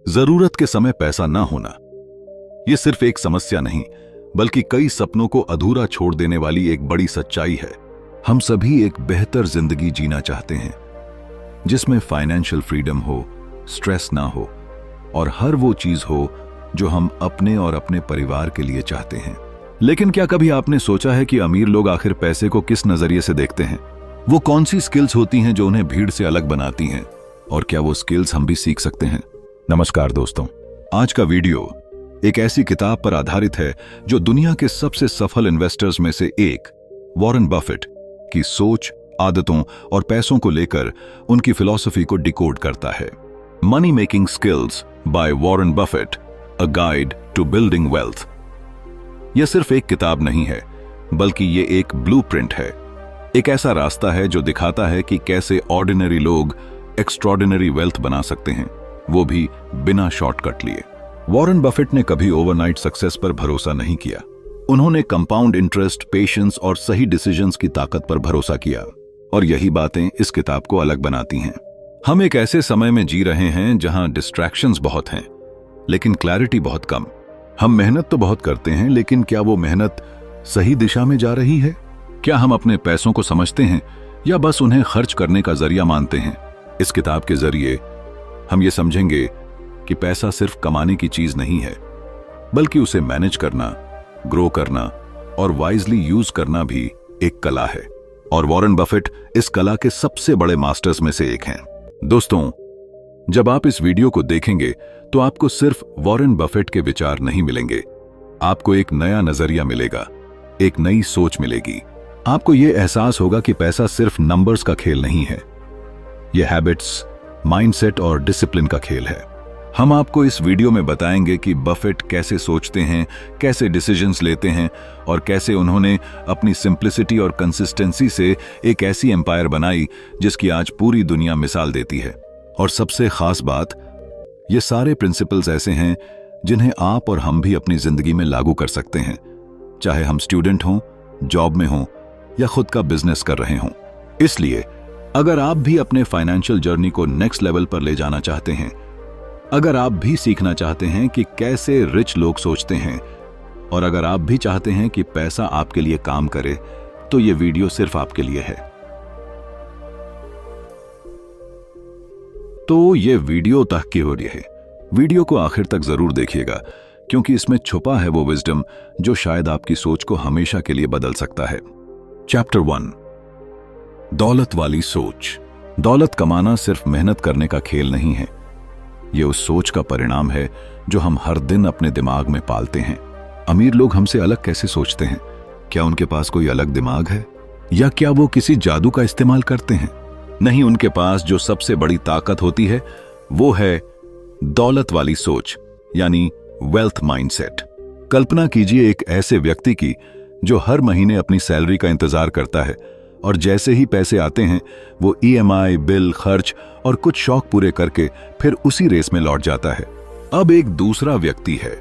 जरूरत के समय पैसा ना होना, यह सिर्फ एक समस्या नहीं बल्कि कई सपनों को अधूरा छोड़ देने वाली एक बड़ी सच्चाई है। हम सभी एक बेहतर जिंदगी जीना चाहते हैं जिसमें फाइनेंशियल फ्रीडम हो, स्ट्रेस ना हो और हर वो चीज हो जो हम अपने और अपने परिवार के लिए चाहते हैं। लेकिन क्या कभी आपने सोचा है कि अमीर लोग आखिर पैसे को किस नजरिए से देखते हैं? वो कौन सी स्किल्स होती हैं जो उन्हें भीड़ से अलग बनाती हैं? और क्या वो स्किल्स हम भी सीख सकते हैं? नमस्कार दोस्तों, आज का वीडियो एक ऐसी किताब पर आधारित है जो दुनिया के सबसे सफल इन्वेस्टर्स में से एक वॉरेन बफेट की सोच, आदतों और पैसों को लेकर उनकी फिलॉसफी को डिकोड करता है। Money making skills by Warren Buffett, a guide to building wealth. यह सिर्फ एक किताब नहीं है बल्कि यह एक ब्लूप्रिंट है, एक ऐसा रास्ता है जो दिखाता है कि कैसे ऑर्डिनरी लोग एक्स्ट्रॉर्डिनरी वेल्थ बना सकते हैं, वो भी बिना शॉर्टकट लिए। वॉरेन बफेट ने कभी ओवरनाइट सक्सेस पर भरोसा नहीं किया। उन्होंने कंपाउंड इंटरेस्ट, पेशेंस और सही डिसीजंस की ताकत पर भरोसा किया और यही बातें इस किताब को अलग बनाती हैं। हम एक ऐसे समय में जी रहे हैं जहां डिस्ट्रैक्शंस बहुत हैं लेकिन क्लैरिटी बहुत कम। हम मेहनत तो बहुत करते हैं लेकिन क्या वो मेहनत सही दिशा में जा रही है? क्या हम अपने पैसों को समझते हैं या बस उन्हें खर्च करने का जरिया मानते हैं? इस किताब के जरिए हम ये समझेंगे कि पैसा सिर्फ कमाने की चीज नहीं है बल्कि उसे मैनेज करना, ग्रो करना और वाइजली यूज करना भी एक कला है। और वॉरेन बफेट इस कला के सबसे बड़े मास्टर्स में से एक हैं। दोस्तों, जब आप इस वीडियो को देखेंगे तो आपको सिर्फ वॉरेन बफेट के विचार नहीं मिलेंगे, आपको एक नया नजरिया मिलेगा, एक नई सोच मिलेगी। आपको यह एहसास होगा कि पैसा सिर्फ नंबर्स का खेल नहीं है, यह हैबिट्स, माइंडसेट और डिसिप्लिन का खेल है। हम आपको इस वीडियो में बताएंगे कि बफेट कैसे सोचते हैं, कैसे डिसीजंस लेते हैं और कैसे उन्होंने अपनी सिंप्लिसिटी और कंसिस्टेंसी से एक ऐसी एम्पायर बनाई जिसकी आज पूरी दुनिया मिसाल देती है। और सबसे खास बात, ये सारे प्रिंसिपल्स ऐसे हैं जिन्हें आप और हम भी अपनी जिंदगी में लागू कर सकते हैं, चाहे हम स्टूडेंट हों, जॉब में हों या खुद का बिजनेस कर रहे हों। इसलिए अगर आप भी अपने फाइनेंशियल जर्नी को नेक्स्ट लेवल पर ले जाना चाहते हैं, अगर आप भी सीखना चाहते हैं कि कैसे रिच लोग सोचते हैं और अगर आप भी चाहते हैं कि पैसा आपके लिए काम करे, तो ये वीडियो सिर्फ आपके लिए है। तो ये वीडियो तक की हो रही है, वीडियो को आखिर तक जरूर देखिएगा क्योंकि इसमें छुपा है वो विजडम जो शायद आपकी सोच को हमेशा के लिए बदल सकता है। चैप्टर 1, दौलत वाली सोच। दौलत कमाना सिर्फ मेहनत करने का खेल नहीं है, यह उस सोच का परिणाम है जो हम हर दिन अपने दिमाग में पालते हैं। अमीर लोग हमसे अलग कैसे सोचते हैं? क्या उनके पास कोई अलग दिमाग है या क्या वो किसी जादू का इस्तेमाल करते हैं? नहीं, उनके पास जो सबसे बड़ी ताकत होती है वो है दौलत वाली सोच, यानी वेल्थ माइंडसेट। कल्पना कीजिए एक ऐसे व्यक्ति की जो हर महीने अपनी सैलरी का इंतजार करता है और जैसे ही पैसे आते हैं वो ईएमआई, बिल, खर्च और कुछ शौक पूरे करके फिर उसी रेस में लौट जाता है। अब एक दूसरा व्यक्ति है,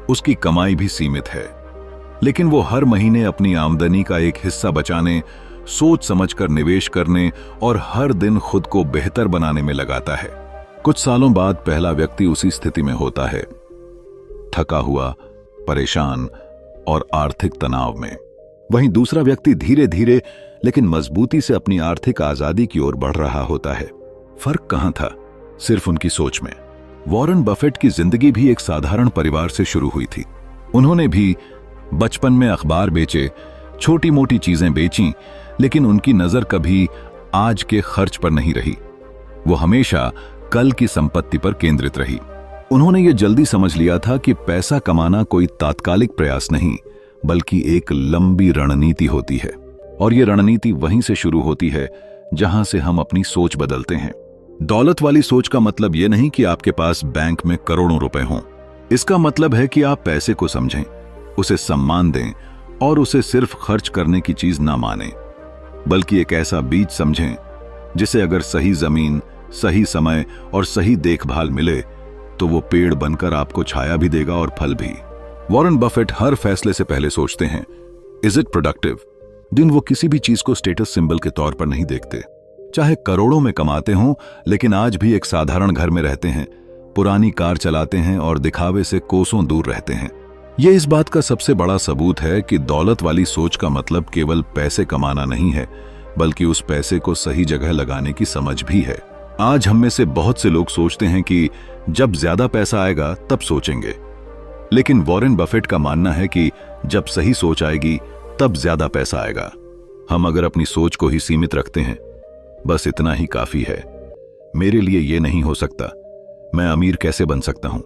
उसकी कमाई भी सीमित है लेकिन वो हर महीने अपनी आमदनी का एक हिस्सा बचाने, सोच समझकर निवेश करने और हर दिन खुद को बेहतर बनाने में लगाता है। कुछ सालों बाद पहला व्यक्ति उसी स्थिति में होता है, थका हुआ, परेशान और आर्थिक तनाव में। वहीं दूसरा व्यक्ति धीरे धीरे लेकिन मजबूती से अपनी आर्थिक आजादी की ओर बढ़ रहा होता है। फर्क कहां था? सिर्फ उनकी सोच में। वॉरेन बफेट की जिंदगी भी एक साधारण परिवार से शुरू हुई थी। उन्होंने भी बचपन में अखबार बेचे, छोटी मोटी चीजें बेची, लेकिन उनकी नजर कभी आज के खर्च पर नहीं रही, वो हमेशा कल की संपत्ति पर केंद्रित रही। उन्होंने ये जल्दी समझ लिया था कि पैसा कमाना कोई तात्कालिक प्रयास नहीं बल्कि एक लंबी रणनीति होती है और ये रणनीति वहीं से शुरू होती है जहां से हम अपनी सोच बदलते हैं। दौलत वाली सोच का मतलब यह नहीं कि आपके पास बैंक में करोड़ों रुपए हों। इसका मतलब है कि आप पैसे को समझें, उसे सम्मान दें और उसे सिर्फ खर्च करने की चीज ना मानें, बल्कि एक ऐसा बीज समझें जिसे अगर सही जमीन, सही समय और सही देखभाल मिले तो वो पेड़ बनकर आपको छाया भी देगा और फल भी। वॉरेन बफेट हर फैसले से पहले सोचते हैं, इज इट प्रोडक्टिव? दिन वो किसी भी चीज को स्टेटस सिंबल के तौर पर नहीं देखते। चाहे करोड़ों में कमाते हों लेकिन आज भी एक साधारण घर में रहते हैं, पुरानी कार चलाते हैं और दिखावे से कोसों दूर रहते हैं। ये इस बात का सबसे बड़ा सबूत है कि दौलत वाली सोच का मतलब केवल पैसे कमाना नहीं है, बल्कि उस पैसे को सही जगह लगाने की समझ भी है। आज हम में से बहुत से लोग सोचते हैं कि जब ज्यादा पैसा आएगा तब सोचेंगे, लेकिन वॉरेन बफेट का मानना है कि जब सही सोच आएगी तब ज्यादा पैसा आएगा। हम अगर अपनी सोच को ही सीमित रखते हैं, बस इतना ही काफी है, मेरे लिए ये नहीं हो सकता, मैं अमीर कैसे बन सकता हूं,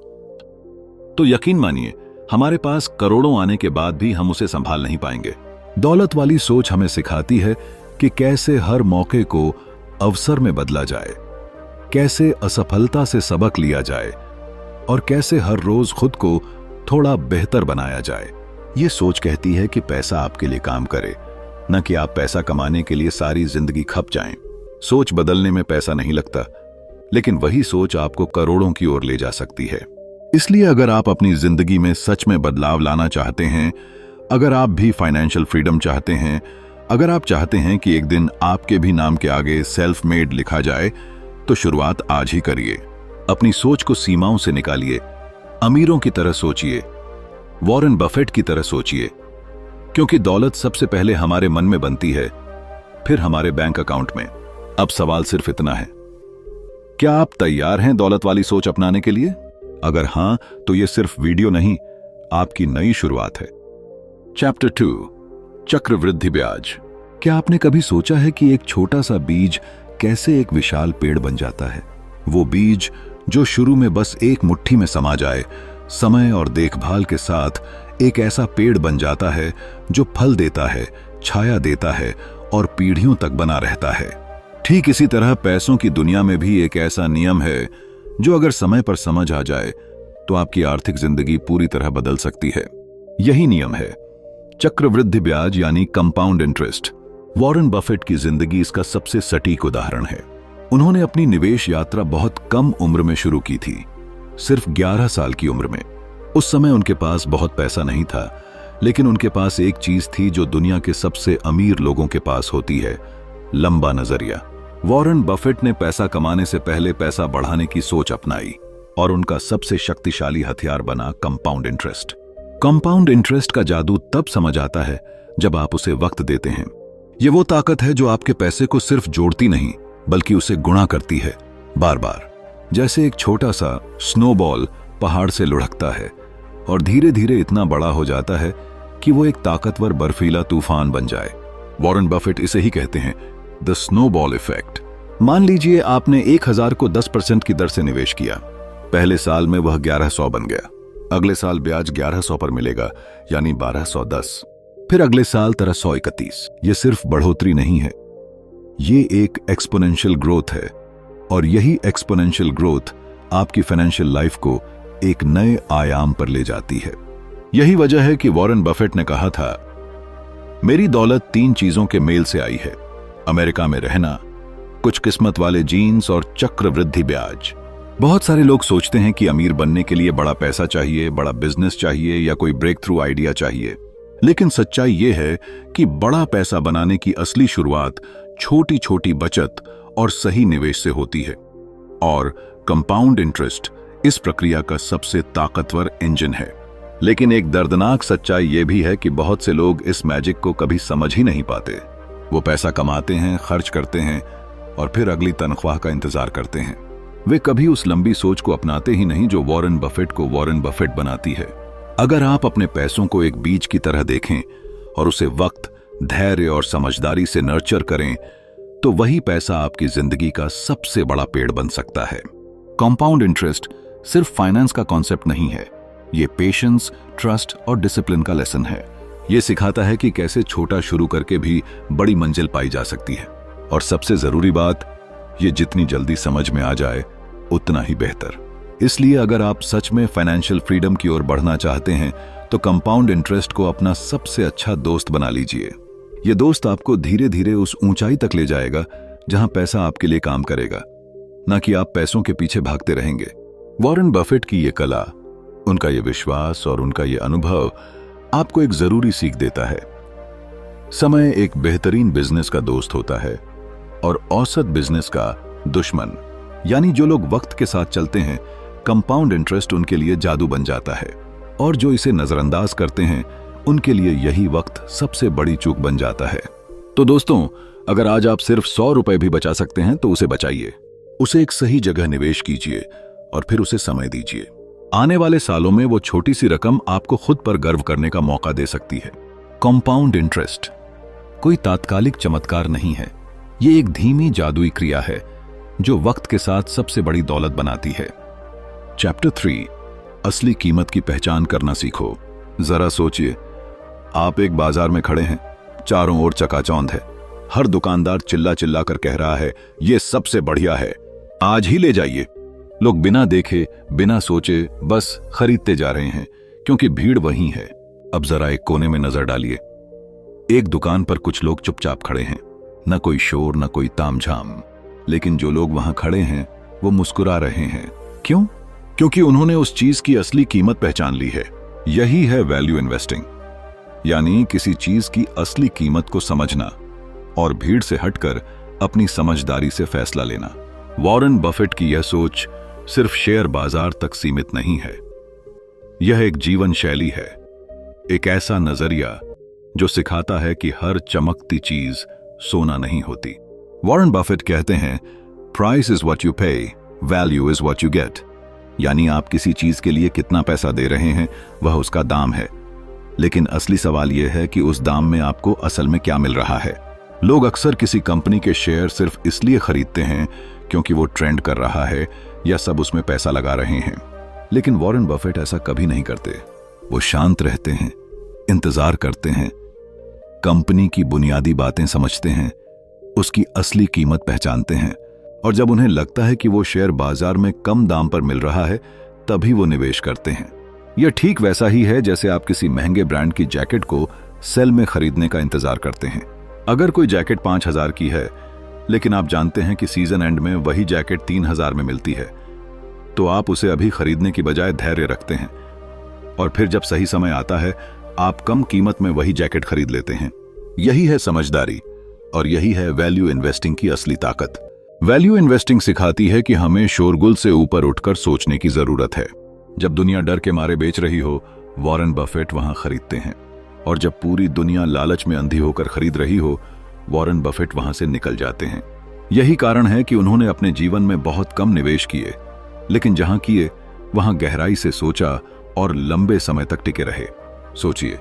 तो यकीन मानिए हमारे पास करोड़ों आने के बाद भी हम उसे संभाल नहीं पाएंगे। दौलत वाली सोच हमें सिखाती है कि कैसे हर मौके को अवसर में बदला जाए, कैसे असफलता से सबक लिया जाए और कैसे हर रोज खुद को थोड़ा बेहतर बनाया जाए। ये सोच कहती है कि पैसा आपके लिए काम करे, न कि आप पैसा कमाने के लिए सारी जिंदगी खप जाएं। सोच बदलने में पैसा नहीं लगता, लेकिन वही सोच आपको करोड़ों की ओर ले जा सकती है। इसलिए अगर आप अपनी जिंदगी में सच में बदलाव लाना चाहते हैं, अगर आप भी फाइनेंशियल फ्रीडम चाहते हैं, अगर आप चाहते हैं कि एक दिन आपके भी नाम के आगे सेल्फ मेड लिखा जाए, तो शुरुआत आज ही करिए। अपनी सोच को सीमाओं से निकालिए, अमीरों की तरह सोचिए, वॉरेन बफेट की तरह सोचिए, क्योंकि दौलत सबसे पहले हमारे मन में बनती है, फिर हमारे बैंक अकाउंट में। अब सवाल सिर्फ इतना है, क्या आप तैयार हैं दौलत वाली सोच अपनाने के लिए? अगर हां, तो यह सिर्फ वीडियो नहीं, आपकी नई शुरुआत है। चैप्टर 2, चक्रवृद्धि ब्याज। क्या आपने कभी सोचा है कि एक छोटा सा बीज कैसे एक विशाल पेड़ बन जाता है? वो बीज जो शुरू में बस एक मुट्ठी में समा जाए, समय और देखभाल के साथ एक ऐसा पेड़ बन जाता है जो फल देता है, छाया देता है और पीढ़ियों तक बना रहता है। ठीक इसी तरह पैसों की दुनिया में भी एक ऐसा नियम है जो अगर समय पर समझ आ जाए तो आपकी आर्थिक जिंदगी पूरी तरह बदल सकती है। यही नियम है चक्रवृद्धि ब्याज, यानी कंपाउंड इंटरेस्ट। वॉरेन बफेट की जिंदगी इसका सबसे सटीक उदाहरण है। उन्होंने अपनी निवेश यात्रा बहुत कम उम्र में शुरू की थी, सिर्फ 11 साल की उम्र में। उस समय उनके पास बहुत पैसा नहीं था, लेकिन उनके पास एक चीज थी जो दुनिया के सबसे अमीर लोगों के पास होती है, लंबा नजरिया। वॉरेन बफेट ने पैसा कमाने से पहले पैसा बढ़ाने की सोच अपनाई और उनका सबसे शक्तिशाली हथियार बना कंपाउंड इंटरेस्ट। कंपाउंड इंटरेस्ट का जादू तब समझ आता है जब आप उसे वक्त देते हैं। ये वो ताकत है जो आपके पैसे को सिर्फ जोड़ती नहीं, बल्कि उसे गुणा करती है, बार बार। जैसे एक छोटा सा स्नोबॉल पहाड़ से लुढ़कता है और धीरे धीरे इतना बड़ा हो जाता है कि वो एक ताकतवर बर्फीला तूफान बन जाए। वॉरेन बफेट इसे ही कहते हैं द स्नोबॉल इफेक्ट। मान लीजिए आपने 1000 को 10% की दर से निवेश किया। पहले साल में वह 1100 बन गया। अगले साल ब्याज 1100 पर मिलेगा, यानी 1210। फिर अगले साल 1331। यह सिर्फ बढ़ोतरी नहीं है, ये एक एक्सपोनेंशियल ग्रोथ है, और यही एक्सपोनेंशियल ग्रोथ आपकी फाइनेंशियल लाइफ को एक नए आयाम पर ले जाती है। यही वजह है कि वॉरेन बफेट ने कहा था, मेरी दौलत 3 चीजों के मेल से आई है, अमेरिका में रहना, कुछ किस्मत वाले जीन्स और चक्रवृद्धि ब्याज। बहुत सारे लोग सोचते हैं कि अमीर बनने के लिए बड़ा पैसा चाहिए, बड़ा बिजनेस चाहिए या कोई ब्रेक थ्रू आइडिया चाहिए। लेकिन सच्चाई यह है कि बड़ा पैसा बनाने की असली शुरुआत छोटी छोटी बचत और सही निवेश से होती है, और कंपाउंड इंटरेस्ट इस प्रक्रिया का सबसे ताकतवर इंजन है। लेकिन एक दर्दनाक सच्चाई यह भी है कि बहुत से लोग इस मैजिक को कभी समझ ही नहीं पाते। वो पैसा कमाते हैं, खर्च करते हैं और फिर अगली तनख्वाह का इंतजार करते हैं। वे कभी उस लंबी सोच को अपनाते ही नहीं जो वॉरेन बफेट को वॉरेन बफेट बनाती है। अगर आप अपने पैसों को एक बीज की तरह देखें और उसे वक्त, धैर्य और समझदारी से नर्चर करें, तो वही पैसा आपकी जिंदगी का सबसे बड़ा पेड़ बन सकता है। कंपाउंड इंटरेस्ट सिर्फ फाइनेंस का कॉन्सेप्ट नहीं है, ये पेशेंस, ट्रस्ट और डिसिप्लिन का लेसन है। ये सिखाता है कि कैसे छोटा शुरू करके भी बड़ी मंजिल पाई जा सकती है। और सबसे जरूरी बात, ये जितनी जल्दी समझ में आ जाए उतना ही बेहतर। इसलिए अगर आप सच में फाइनेंशियल फ्रीडम की ओर बढ़ना चाहते हैं, तो कंपाउंड इंटरेस्ट को अपना सबसे अच्छा दोस्त बना लीजिए। यह दोस्त आपको धीरे धीरे उस ऊंचाई तक ले जाएगा जहां पैसा आपके लिए काम करेगा, न कि आप पैसों के पीछे भागते रहेंगे। वॉरेन बफेट की यह कला, उनका यह विश्वास और उनका यह अनुभव आपको एक जरूरी सीख देता है। समय एक बेहतरीन बिजनेस का दोस्त होता है और औसत बिजनेस का दुश्मन। यानी जो लोग वक्त के साथ चलते हैं, कंपाउंड इंटरेस्ट उनके लिए जादू बन जाता है, और जो इसे नजरअंदाज करते हैं उनके लिए यही वक्त सबसे बड़ी चूक बन जाता है। तो दोस्तों, अगर आज आप सिर्फ 100 रुपए भी बचा सकते हैं तो उसे बचाइए, उसे एक सही जगह निवेश कीजिए और फिर उसे समय दीजिए। आने वाले सालों में वो छोटी सी रकम आपको खुद पर गर्व करने का मौका दे सकती है। कंपाउंड इंटरेस्ट कोई तात्कालिक चमत्कार नहीं है, ये एक धीमी जादुई क्रिया है जो वक्त के साथ सबसे बड़ी दौलत बनाती है। चैप्टर 3, असली कीमत की पहचान करना सीखो। जरा सोचिए, आप एक बाजार में खड़े हैं, चारों ओर चकाचौंध है, हर दुकानदार चिल्ला चिल्ला कर कह रहा है ये सबसे बढ़िया है, आज ही ले जाइए। लोग बिना देखे बिना सोचे बस खरीदते जा रहे हैं क्योंकि भीड़ वहीं है। अब जरा एक कोने में नजर डालिए, एक दुकान पर कुछ लोग चुपचाप खड़े हैं, न कोई शोर न कोई तामझाम, लेकिन जो लोग वहां खड़े हैं वो मुस्कुरा रहे हैं। क्यों? क्योंकि उन्होंने उस चीज की असली कीमत पहचान ली है। यही है वैल्यू इन्वेस्टिंग, यानी किसी चीज की असली कीमत को समझना और भीड़ से हटकर अपनी समझदारी से फैसला लेना। वॉरेन बफेट की यह सोच सिर्फ शेयर बाजार तक सीमित नहीं है, यह एक जीवन शैली है, एक ऐसा नजरिया जो सिखाता है कि हर चमकती चीज सोना नहीं होती। वॉरेन बफेट कहते हैं, प्राइस इज व्हाट यू पे, value is what you get. यानी आप किसी चीज के लिए कितना पैसा दे रहे हैं वह उसका दाम है, लेकिन असली सवाल यह है कि उस दाम में आपको असल में क्या मिल रहा है। लोग अक्सर किसी कंपनी के शेयर सिर्फ इसलिए खरीदते हैं क्योंकि वो ट्रेंड कर रहा है या सब उसमें पैसा लगा रहे हैं, लेकिन वॉरेन बफेट ऐसा कभी नहीं करते। वो शांत रहते हैं, इंतजार करते हैं, कंपनी की बुनियादी बातें समझते हैं, उसकी असली कीमत पहचानते हैं, और जब उन्हें लगता है कि वो शेयर बाजार में कम दाम पर मिल रहा है तभी वो निवेश करते हैं। यह ठीक वैसा ही है जैसे आप किसी महंगे ब्रांड की जैकेट को सेल में खरीदने का इंतजार करते हैं। अगर कोई जैकेट 5,000 की है लेकिन आप जानते हैं कि सीजन एंड में वही जैकेट 3,000 में मिलती है, तो आप उसे अभी खरीदने की बजाय धैर्य रखते हैं, और फिर जब सही समय आता है आप कम कीमत में वही जैकेट खरीद लेते हैं। यही है समझदारी, और यही है वैल्यू इन्वेस्टिंग की असली ताकत। वैल्यू इन्वेस्टिंग सिखाती है कि हमें शोरगुल से ऊपर उठकर सोचने की जरूरत है। जब दुनिया डर के मारे बेच रही हो, वॉरेन बफेट वहां खरीदते हैं, और जब पूरी दुनिया लालच में अंधी होकर खरीद रही हो, वॉरेन बफेट वहां से निकल जाते हैं। यही कारण है कि उन्होंने अपने जीवन में बहुत कम निवेश किए, लेकिन जहां किए वहां गहराई से सोचा और लंबे समय तक टिके रहे। सोचिए,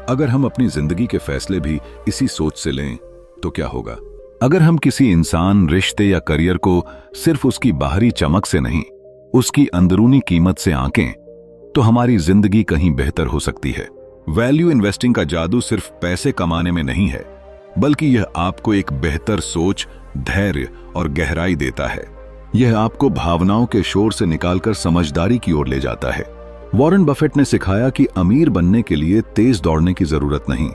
अगर हम अपनी जिंदगी के फैसले भी इसी सोच से लें तो क्या होगा? अगर हम किसी इंसान, रिश्ते या करियर को सिर्फ उसकी बाहरी चमक से नहीं, उसकी अंदरूनी कीमत से आंकें, तो हमारी जिंदगी कहीं बेहतर हो सकती है। वैल्यू इन्वेस्टिंग का जादू सिर्फ पैसे कमाने में नहीं है, बल्कि यह आपको एक बेहतर सोच, धैर्य और गहराई देता है। यह आपको भावनाओं के शोर से निकालकर समझदारी की ओर ले जाता है। वॉरेन बफेट ने सिखाया कि अमीर बनने के लिए तेज दौड़ने की जरूरत नहीं,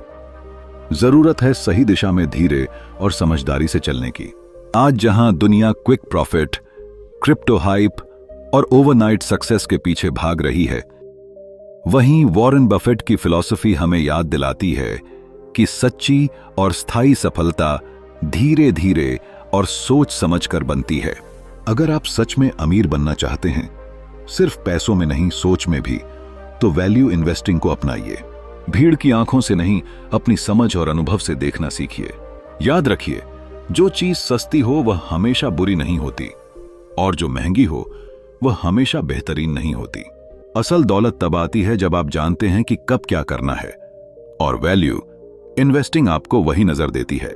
जरूरत है सही दिशा में धीरे और समझदारी से चलने की। आज जहां दुनिया क्विक प्रॉफिट, क्रिप्टो हाइप और ओवरनाइट सक्सेस के पीछे भाग रही है, वहीं वॉरेन बफेट की फिलॉसफी हमें याद दिलाती है कि सच्ची और स्थायी सफलता धीरे धीरे और सोच समझकर बनती है। अगर आप सच में अमीर बनना चाहते हैं, सिर्फ पैसों में नहीं सोच में भी, तो वैल्यू इन्वेस्टिंग को अपनाइए। भीड़ की आंखों से नहीं, अपनी समझ और अनुभव से देखना सीखिए। याद रखिए, जो चीज सस्ती हो वह हमेशा बुरी नहीं होती, और जो महंगी हो वह हमेशा बेहतरीन नहीं होती। असल दौलत तब आती है जब आप जानते हैं कि कब क्या करना है, और वैल्यू इन्वेस्टिंग आपको वही नजर देती है।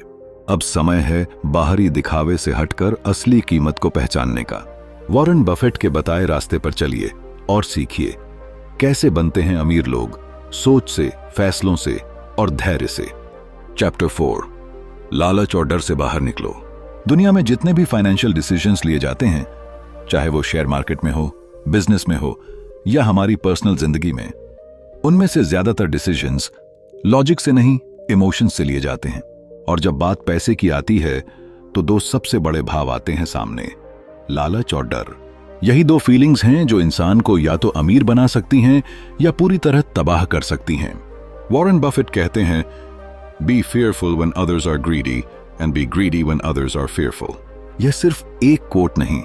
अब समय है बाहरी दिखावे से हटकर असली कीमत को पहचानने का। वॉरेन बफेट के बताए रास्ते पर चलिए और सीखिए कैसे बनते हैं अमीर लोग, सोच से, फैसलों से और धैर्य से। चैप्टर 4, लालच और डर से बाहर निकलो। दुनिया में जितने भी फाइनेंशियल डिसीजंस लिए जाते हैं, चाहे वो शेयर मार्केट में हो, बिजनेस में हो या हमारी पर्सनल जिंदगी में, उनमें से ज्यादातर डिसीजंस लॉजिक से नहीं, इमोशन से लिए जाते हैं। और जब बात पैसे की आती है तो दो सबसे बड़े भाव आते हैं सामने, लालच और डर। यही दो फीलिंग्स हैं जो इंसान को या तो अमीर बना सकती हैं या पूरी तरह तबाह कर सकती हैं। वॉरेन बफेट कहते हैं, B fearful when others are greedy and be greedy when others are fearful। यह सिर्फ एक कोट नहीं,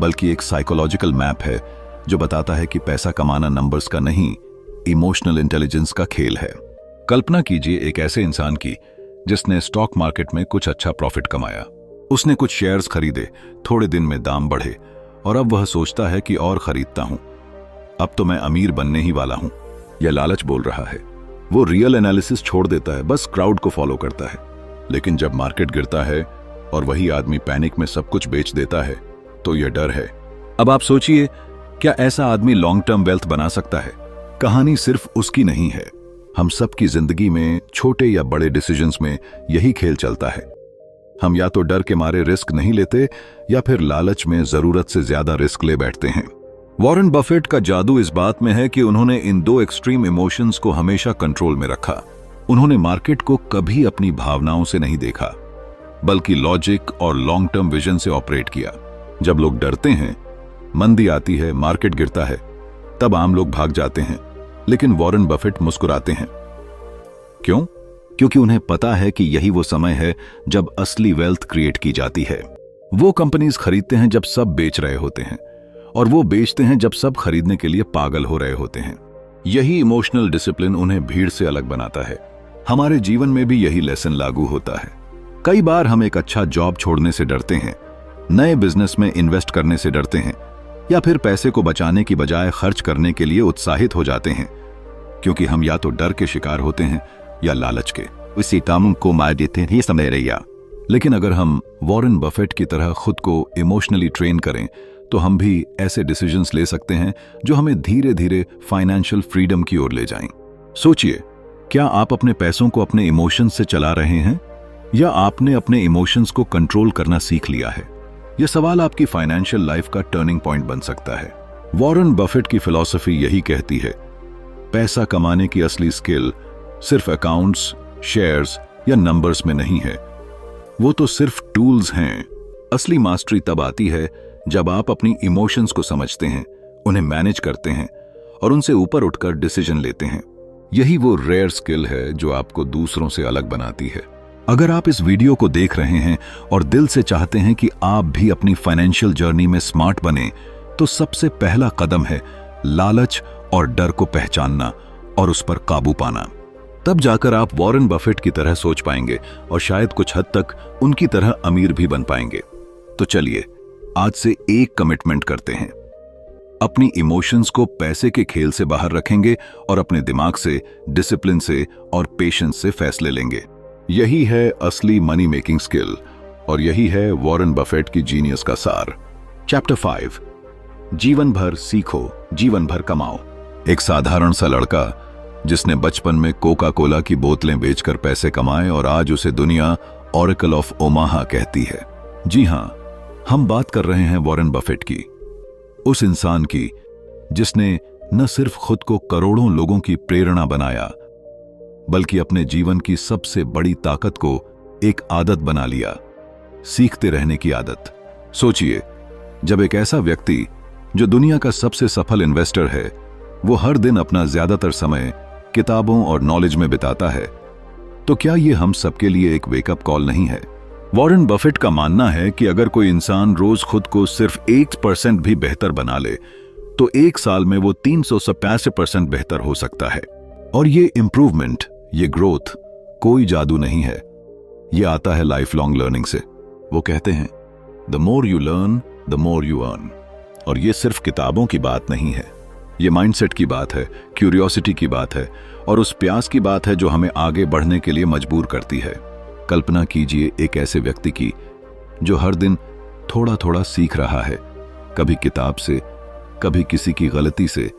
बल्कि एक साइकोलॉजिकल मैप है जो बताता है कि पैसा कमाना नंबर्स का नहीं, इमोशनल इंटेलिजेंस का खेल है। कल्पना कीजिए एक ऐसे इंसान की जिसने स्टॉक मार्केट में कुछ अच्छा प्रॉफिट कमाया। उसने कुछ शेयर्स खरीदे, थोड़े दिन में दाम बढ़े और अब वह सोचता है कि और खरीदता हूं, अब तो मैं अमीर बनने ही वाला हूं। यह लालच बोल रहा है। वो रियल एनालिसिस छोड़ देता है, बस क्राउड को फॉलो करता है। लेकिन जब मार्केट गिरता है और वही आदमी पैनिक में सब कुछ बेच देता है तो यह डर है। अब आप सोचिए, क्या ऐसा आदमी लॉन्ग टर्म वेल्थ बना सकता है? कहानी सिर्फ उसकी नहीं है। हम सबकी जिंदगी में छोटे या बड़े डिसीजंस में यही खेल चलता है। हम या तो डर के मारे रिस्क नहीं लेते या फिर लालच में जरूरत से ज्यादा रिस्क ले बैठते हैं। वॉरेन बफेट का जादू इस बात में है कि उन्होंने इन दो एक्सट्रीम इमोशंस को हमेशा कंट्रोल में रखा। उन्होंने मार्केट को कभी अपनी भावनाओं से नहीं देखा, बल्कि लॉजिक और लॉन्ग टर्म विजन से ऑपरेट किया। जब लोग डरते हैं, मंदी आती है, मार्केट गिरता है, तब आम लोग भाग जाते हैं, लेकिन वॉरेन बफेट मुस्कुराते हैं। क्यों? क्योंकि उन्हें पता है कि यही वो समय है जब असली वेल्थ क्रिएट की जाती है। वो कंपनीज खरीदते हैं जब सब बेच रहे होते हैं, और वो बेचते हैं जब सब खरीदने के लिए पागल हो रहे होते हैं। यही इमोशनल डिसिप्लिन उन्हें भीड़ से अलग बनाता है। हमारे जीवन में भी यही लेसन लागू होता है। कई बार हम एक अच्छा जॉब छोड़ने से डरते हैं, नए बिजनेस में इन्वेस्ट करने से डरते हैं, या फिर पैसे को बचाने की बजाय खर्च करने के लिए उत्साहित हो जाते हैं, क्योंकि हम या तो डर के शिकार होते हैं या लालच के। उसी काम को मार देते हैं, ये समझ रहिए। लेकिन अगर हम वॉरेन बफेट की तरह खुद को इमोशनली ट्रेन करें तो हम भी ऐसे डिसीजंस ले सकते हैं जो हमें धीरे धीरे फाइनेंशियल फ्रीडम की ओर ले जाएं। सोचिए, क्या आप अपने पैसों को अपने इमोशंस से चला रहे हैं या आपने अपने इमोशंस को कंट्रोल करना सीख लिया है? यह सवाल आपकी फाइनेंशियल लाइफ का टर्निंग पॉइंट बन सकता है। वॉरेन बफेट की फिलॉसफी यही कहती है, पैसा कमाने की असली स्किल सिर्फ अकाउंट्स, शेयर्स या नंबर्स में नहीं है, वो तो सिर्फ टूल्स हैं। असली मास्टरी तब आती है जब आप अपनी इमोशंस को समझते हैं, उन्हें मैनेज करते हैं और उनसे ऊपर उठकर डिसीजन लेते हैं। यही वो रेयर स्किल है जो आपको दूसरों से अलग बनाती है। अगर आप इस वीडियो को देख रहे हैं और दिल से चाहते हैं कि आप भी अपनी फाइनेंशियल जर्नी में स्मार्ट बने, तो सबसे पहला कदम है लालच और डर को पहचानना और उस पर काबू पाना। तब जाकर आप वॉरेन बफेट की तरह सोच पाएंगे और शायद कुछ हद तक उनकी तरह अमीर भी बन पाएंगे। तो चलिए आज से एक कमिटमेंट करते हैं, अपनी इमोशंस को पैसे के खेल से बाहर रखेंगे और अपने दिमाग से, डिसिप्लिन से और पेशेंस से फैसले लेंगे। यही है असली मनी मेकिंग स्किल और यही है वॉरेन बफेट की जीनियस का सार। चैप्टर 5, जीवन भर सीखो, जीवन भर कमाओ। एक साधारण सा लड़का जिसने बचपन में कोका कोला की बोतलें बेचकर पैसे कमाए और आज उसे दुनिया ऑरेकल ऑफ ओमाहा कहती है। जी हां, हम बात कर रहे हैं वॉरेन बफेट की, उस इंसान की जिसने न सिर्फ खुद को करोड़ों लोगों की प्रेरणा बनाया, बल्कि अपने जीवन की सबसे बड़ी ताकत को एक आदत बना लिया, सीखते रहने की आदत। सोचिए, जब एक ऐसा व्यक्ति जो दुनिया का सबसे सफल इन्वेस्टर है, वो हर दिन अपना ज्यादातर समय किताबों और नॉलेज में बिताता है, तो क्या ये हम सबके लिए एक वेकअप कॉल नहीं है? वॉरेन बफेट का मानना है कि अगर कोई इंसान रोज खुद को सिर्फ 1% भी बेहतर बना ले, तो एक साल में वो 387% बेहतर हो सकता है। और ये इंप्रूवमेंट, ये ग्रोथ कोई जादू नहीं है, ये आता है लाइफ लॉन्ग लर्निंग से। वो कहते हैं, the more you learn the more you earn. और ये सिर्फ किताबों की बात नहीं है, ये माइंडसेट की बात है, क्यूरियोसिटी की बात है और उस प्यास की बात है जो हमें आगे बढ़ने के लिए मजबूर करती है। कल्पना कीजिए एक ऐसे व्यक्ति की जो हर दिन थोड़ा थोड़ा सीख रहा है, कभी किताब से, कभी किसी की गलती से,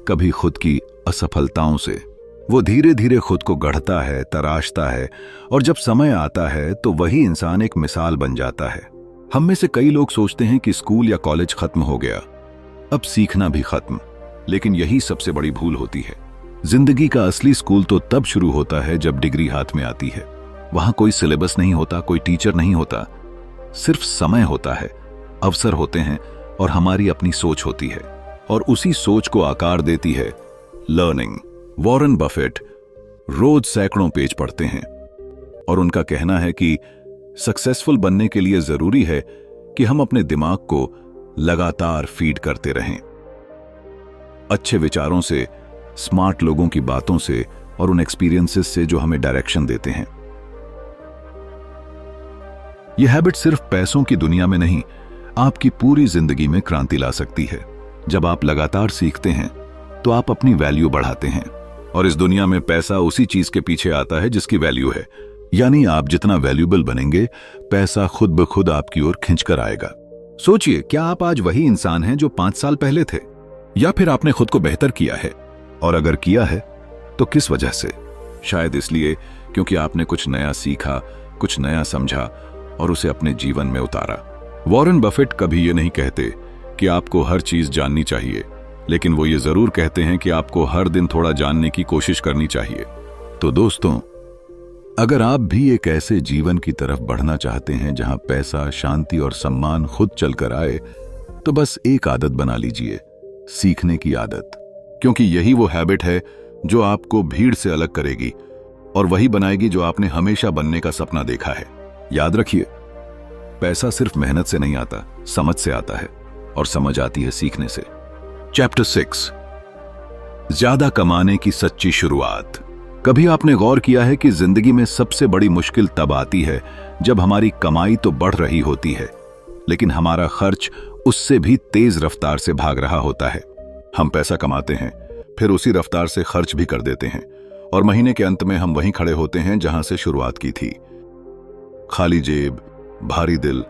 कभी खुद की असफलताओं से। वो धीरे धीरे खुद को गढ़ता है, तराशता है और जब समय आता है तो वही इंसान एक मिसाल बन जाता है। हम में से कई लोग सोचते हैं कि स्कूल या कॉलेज खत्म हो गया, अब सीखना भी खत्म, लेकिन यही सबसे बड़ी भूल होती है। जिंदगी का असली स्कूल तो तब शुरू होता है जब डिग्री हाथ में आती है। वहां कोई सिलेबस नहीं होता, कोई टीचर नहीं होता, सिर्फ समय होता है, अवसर होते हैं और हमारी अपनी सोच होती है, और उसी सोच को आकार देती है लर्निंग। वॉरेन बफेट रोज सैकड़ों पेज पढ़ते हैं और उनका कहना है कि सक्सेसफुल बनने के लिए जरूरी है कि हम अपने दिमाग को लगातार फीड करते रहें। अच्छे विचारों से, स्मार्ट लोगों की बातों से और उन एक्सपीरियंसेस से जो हमें डायरेक्शन देते हैं। यह हैबिट सिर्फ पैसों की दुनिया में नहीं, आपकी पूरी जिंदगी में क्रांति ला सकती है। जब आप लगातार सीखते हैं तो आप अपनी वैल्यू बढ़ाते हैं, और इस दुनिया में पैसा उसी चीज के पीछे आता है जिसकी वैल्यू है। यानी आप जितना वैल्यूएबल बनेंगे, पैसा खुद ब खुद आपकी ओर खिंचकर आएगा। सोचिए, क्या आप आज वही इंसान हैं जो 5 साल पहले थे, या फिर आपने खुद को बेहतर किया है? और अगर किया है तो किस वजह से? शायद इसलिए क्योंकि आपने कुछ नया सीखा, कुछ नया समझा और उसे अपने जीवन में उतारा। वॉरेन बफेट कभी ये नहीं कहते कि आपको हर चीज जाननी चाहिए, लेकिन वो ये जरूर कहते हैं कि आपको हर दिन थोड़ा जानने की कोशिश करनी चाहिए। तो दोस्तों, अगर आप भी एक ऐसे जीवन की तरफ बढ़ना चाहते हैं जहां पैसा, शांति और सम्मान खुद चलकर आए, तो बस एक आदत बना लीजिए, सीखने की आदत। क्योंकि यही वो हैबिट है जो आपको भीड़ से अलग करेगी और वही बनाएगी जो आपने हमेशा बनने का सपना देखा है। याद रखिए, पैसा सिर्फ मेहनत से नहीं आता, समझ से आता है, और समझ आती है सीखने से। चैप्टर 6, ज्यादा कमाने की सच्ची शुरुआत। कभी आपने गौर किया है कि जिंदगी में सबसे बड़ी मुश्किल तब आती है जब हमारी कमाई तो बढ़ रही होती है, लेकिन हमारा खर्च उससे भी तेज रफ्तार से भाग रहा होता है। हम पैसा कमाते हैं, फिर उसी रफ्तार से खर्च भी कर देते हैं, और महीने के अंत में हम वहीं खड़े होते हैं जहां से शुरुआत की थी। खाली जेब, भारी दिल,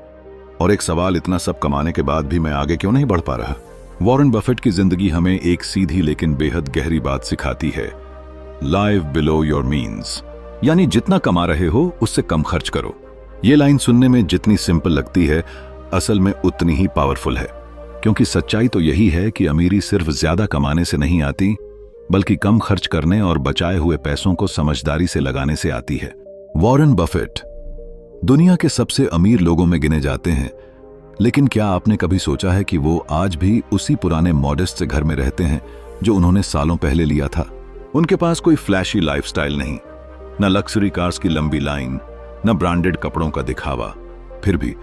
और एक सवाल, इतना सब कमाने के बाद भी मैं आगे क्यों नहीं बढ़ पा रहा? वॉरेन बफेट की जिंदगी हमें एक सीधी लेकिन बेहद गहरी बात सिखाती है, लाइव बिलो योर मीन्स, यानी जितना कमा रहे हो उससे कम खर्च करो। ये लाइन सुनने में जितनी सिंपल लगती है, असल में उतनी ही पावरफुल है, क्योंकि सच्चाई तो यही है कि अमीरी सिर्फ ज्यादा कमाने से नहीं आती, बल्कि कम खर्च करने और बचाए हुए पैसों को समझदारी से लगाने से आती है। वॉरेन बफेट दुनिया के सबसे अमीर लोगों में गिने जाते हैं, लेकिन क्या आपने कभी सोचा है कि वो आज भी उसी पुराने मॉडेस्ट से घर में रहते हैं जो उन्होंने सालों पहले लिया था? उनके पास कोई फ्लैशी लाइफस्टाइल नहीं, न लग्जरी कार्स की लंबी लाइन, न ब्रांडेड कपड़ों का दिखावा। फिर भी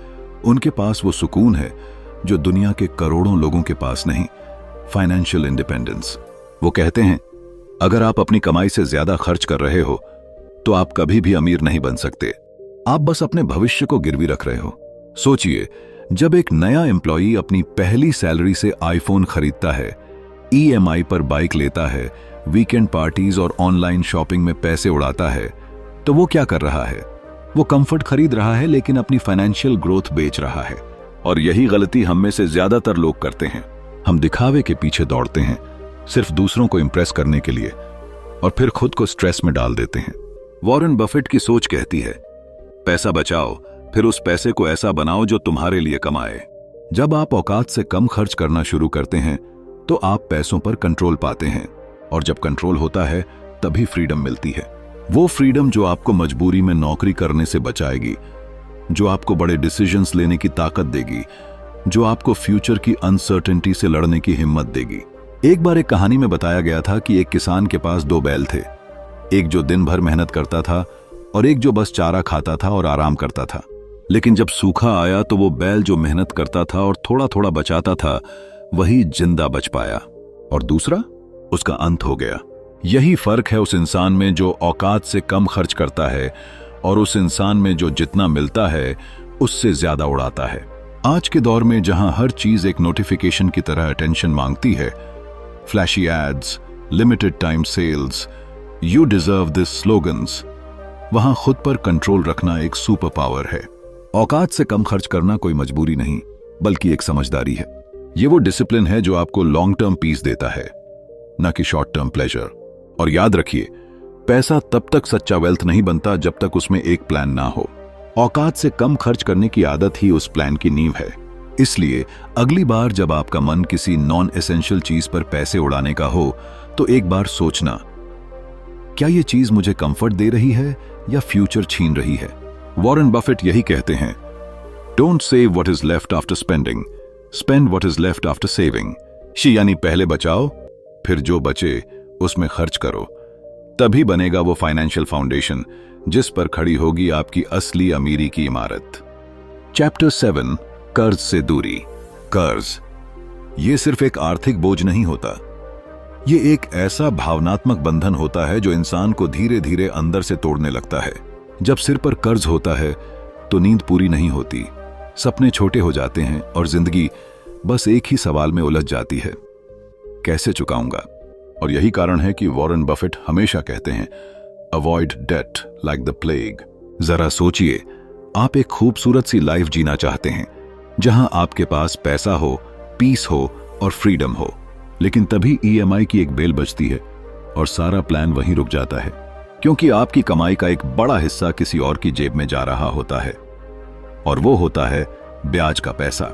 उनके पास वो सुकून है जो दुनिया के करोड़ों लोगों के पास नहीं, फाइनेंशियल इंडिपेंडेंस। वो कहते हैं, अगर आप अपनी कमाई से ज्यादा खर्च कर रहे हो तो आप कभी भी अमीर नहीं बन सकते, आप बस अपने भविष्य को गिरवी रख रहे हो। सोचिए, जब एक नया एम्प्लॉई अपनी पहली सैलरी से आईफोन खरीदता है, ईएमआई पर बाइक लेता है, वीकेंड पार्टीज और ऑनलाइन शॉपिंग में पैसे उड़ाता है, तो वो क्या कर रहा है? वो कंफर्ट खरीद रहा है, लेकिन अपनी फाइनेंशियल ग्रोथ बेच रहा है। और यही गलती हम में से ज्यादातर लोग करते हैं। हम दिखावे के पीछे दौड़ते हैं, सिर्फ दूसरों को इंप्रेस करने के लिए, और फिर खुद को स्ट्रेस में डाल देते हैं। वॉरेन बफेट की सोच कहती है, पैसा बचाओ, फिर उस पैसे को ऐसा बनाओ जो तुम्हारे लिए कमाए। जब आप औकात से कम खर्च करना शुरू करते हैं तो आप पैसों पर कंट्रोल पाते हैं, और जब कंट्रोल होता है तभी फ्रीडम मिलती है। वो फ्रीडम जो आपको मजबूरी में नौकरी करने से बचाएगी, जो आपको बड़े डिसीजंस लेने की ताकत देगी, जो आपको फ्यूचर की अनसर्टेनिटी से लड़ने की हिम्मत देगी। एक बार एक कहानी में बताया गया था कि एक किसान के पास 2 बैल थे, एक जो दिन भर मेहनत करता था और एक जो बस चारा खाता था और आराम करता था। लेकिन जब सूखा आया तो वो बैल जो मेहनत करता था और थोड़ा थोड़ा बचाता था, वही जिंदा बच पाया, और दूसरा, उसका अंत हो गया। यही फर्क है उस इंसान में जो औकात से कम खर्च करता है और उस इंसान में जो जितना मिलता है उससे ज्यादा उड़ाता है। आज के दौर में जहां हर चीज एक नोटिफिकेशन की तरह अटेंशन मांगती है, flashy ads, limited time sales, you deserve this slogans, वहां खुद पर कंट्रोल रखना एक सुपर पावर है। औकात से कम खर्च करना कोई मजबूरी नहीं, बल्कि एक समझदारी है। ये वो डिसिप्लिन है जो आपको लॉन्ग टर्म पीस देता है, न कि शॉर्ट टर्म प्लेजर। और याद रखिए, पैसा तब तक सच्चा वेल्थ नहीं बनता जब तक उसमें एक प्लान ना हो। औकात से कम खर्च करने की आदत ही उस प्लान की नींव है। इसलिए अगली बार जब आपका मन किसी नॉन एसेंशियल चीज पर पैसे उड़ाने का हो, तो एक बार सोचना, क्या ये चीज मुझे कंफर्ट दे रही है या फ्यूचर छीन रही है? वॉरेन बफेट यही कहते हैं, don't save what is left after spending, spend what is left after saving. यानी पहले बचाओ, फिर जो बचे उसमें खर्च करो, तभी बनेगा वो फाइनेंशियल फाउंडेशन जिस पर खड़ी होगी आपकी असली अमीरी की इमारत। चैप्टर 7, कर्ज से दूरी। कर्ज ये सिर्फ एक आर्थिक बोझ नहीं होता, ये एक ऐसा भावनात्मक बंधन होता है जो इंसान को धीरे धीरे अंदर से तोड़ने लगता है। जब सिर पर कर्ज होता है तो नींद पूरी नहीं होती, सपने छोटे हो जाते हैं और जिंदगी बस एक ही सवाल में उलझ जाती है, कैसे चुकाऊंगा। और यही कारण है कि वॉरेन बफेट हमेशा कहते हैं, avoid debt like the plague. जरा सोचिए, आप एक खूबसूरत सी लाइफ जीना चाहते हैं जहां आपके पास पैसा हो, पीस हो और फ्रीडम हो, लेकिन तभी ईएमआई की एक बेल बजती है और सारा प्लान वहीं रुक जाता है, क्योंकि आपकी कमाई का एक बड़ा हिस्सा किसी और की जेब में जा रहा होता है, और वो होता है ब्याज का पैसा।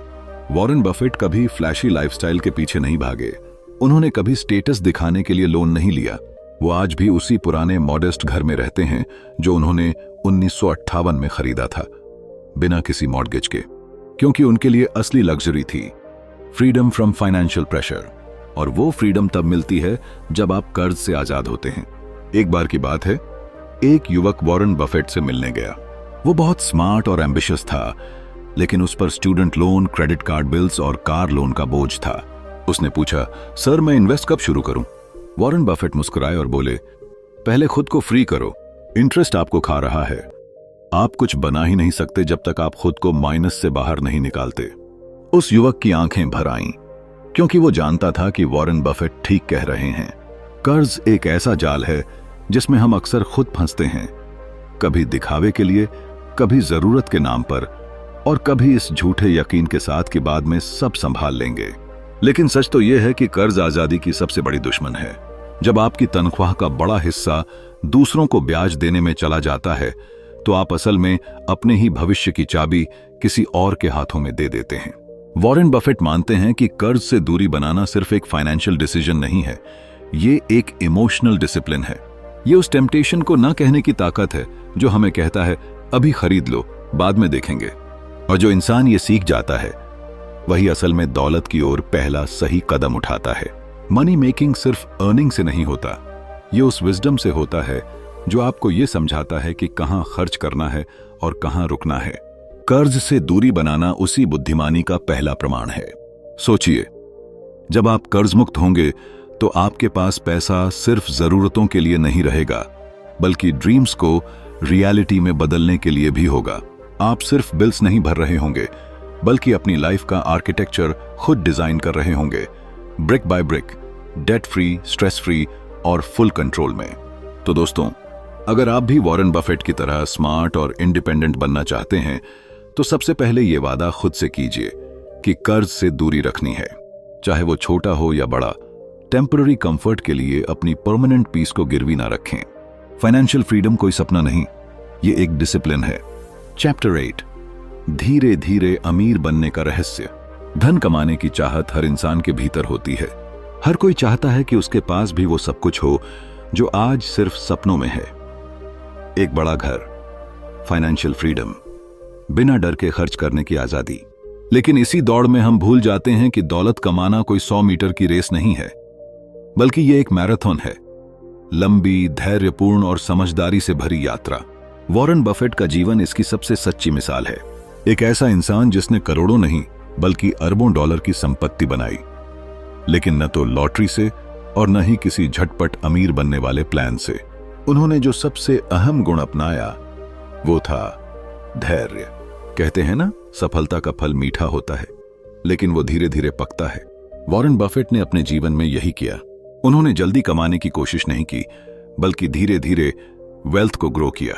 वॉरेन बफेट कभी फ्लैशी लाइफस्टाइल के पीछे नहीं भागे, उन्होंने कभी स्टेटस दिखाने के लिए लोन नहीं लिया। वो आज भी उसी पुराने मॉडेस्ट घर में रहते हैं जो उन्होंने 1958 में खरीदा था, बिना किसी मॉर्गेज के, क्योंकि उनके लिए असली लग्जरी थी फ्रीडम फ्रॉम फाइनेंशियल प्रेशर। और वो फ्रीडम तब मिलती है जब आप कर्ज से आजाद होते हैं। एक बार की बात है, एक युवक वॉरेन बफेट से मिलने गया। वो बहुत स्मार्ट और एम्बिशियस था, लेकिन उस पर student loan, credit card bills और कार लोन का बोझ था। उसने पूछा, सर मैं इन्वेस्ट कब शुरू करूं? वॉरेन बफेट मुस्कुराए और बोले, पहले खुद को फ्री करो, इंटरेस्ट आपको खा रहा है। आप कुछ बना ही नहीं सकते जब तक आप खुद को माइनस से बाहर नहीं निकालते। उस युवक की आंखें भर आईं, क्योंकि वो जानता था कि वॉरेन बफेट ठीक कह रहे हैं। कर्ज एक ऐसा जाल है जिसमें हम अक्सर खुद फंसते हैं, कभी दिखावे के लिए, कभी जरूरत के नाम पर, और कभी इस झूठे यकीन के साथ कि बाद में सब संभाल लेंगे। लेकिन सच तो यह है कि कर्ज आजादी की सबसे बड़ी दुश्मन है। जब आपकी तनख्वाह का बड़ा हिस्सा दूसरों को ब्याज देने में चला जाता है तो आप असल में अपने ही भविष्य की चाबी किसी और के हाथों में दे देते हैं। वॉरेन बफेट मानते हैं कि कर्ज से दूरी बनाना सिर्फ एक फाइनेंशियल डिसीजन नहीं है, ये एक इमोशनल डिसिप्लिन है। ये उस टेम्पटेशन को ना कहने की ताकत है जो हमें कहता है अभी खरीद लो, बाद में देखेंगे। और जो इंसान ये सीख जाता है वही असल में दौलत की ओर पहला सही कदम उठाता है। मनी मेकिंग सिर्फ अर्निंग से नहीं होता, ये उस विजडम से होता है जो आपको ये समझाता है कि कहां खर्च करना है और कहां रुकना है। कर्ज से दूरी बनाना उसी बुद्धिमानी का पहला प्रमाण है। सोचिए, जब आप कर्ज मुक्त होंगे तो आपके पास पैसा सिर्फ जरूरतों के लिए नहीं रहेगा, बल्कि ड्रीम्स को रियलिटी में बदलने के लिए भी होगा। आप सिर्फ बिल्स नहीं भर रहे होंगे, बल्कि अपनी लाइफ का आर्किटेक्चर खुद डिजाइन कर रहे होंगे, brick by brick, debt free, stress free और फुल कंट्रोल में। तो दोस्तों, अगर आप भी वॉरेन बफेट की तरह स्मार्ट और इंडिपेंडेंट बनना चाहते हैं तो सबसे पहले ये वादा खुद से कीजिए कि कर्ज से दूरी रखनी है, चाहे वो छोटा हो या बड़ा। टेम्पररी कंफर्ट के लिए अपनी परमानेंट पीस को गिरवी ना रखें। फाइनेंशियल फ्रीडम कोई सपना नहीं, ये एक डिसिप्लिन है। चैप्टर 8, धीरे धीरे अमीर बनने का रहस्य। धन कमाने की चाहत हर इंसान के भीतर होती है। हर कोई चाहता है कि उसके पास भी वो सब कुछ हो जो आज सिर्फ सपनों में है। एक बड़ा घर, फाइनेंशियल फ्रीडम, बिना डर के खर्च करने की आजादी। लेकिन इसी दौड़ में हम भूल जाते हैं कि दौलत कमाना कोई 100 मीटर की रेस नहीं है, बल्कि ये एक मैराथन है, लंबी, धैर्यपूर्ण और समझदारी से भरी यात्रा। वॉरेन बफेट का जीवन इसकी सबसे सच्ची मिसाल है। एक ऐसा इंसान जिसने करोड़ों नहीं बल्कि अरबों डॉलर की संपत्ति बनाई, लेकिन न तो लॉटरी से और न ही किसी झटपट अमीर बनने वाले प्लान से। उन्होंने जो सबसे अहम गुण अपनाया वो था धैर्य। कहते हैं ना, सफलता का फल मीठा होता है, लेकिन वो धीरे धीरे पकता है। वॉरेन बफेट ने अपने जीवन में यही किया। उन्होंने जल्दी कमाने की कोशिश नहीं की, बल्कि धीरे धीरे वेल्थ को ग्रो किया।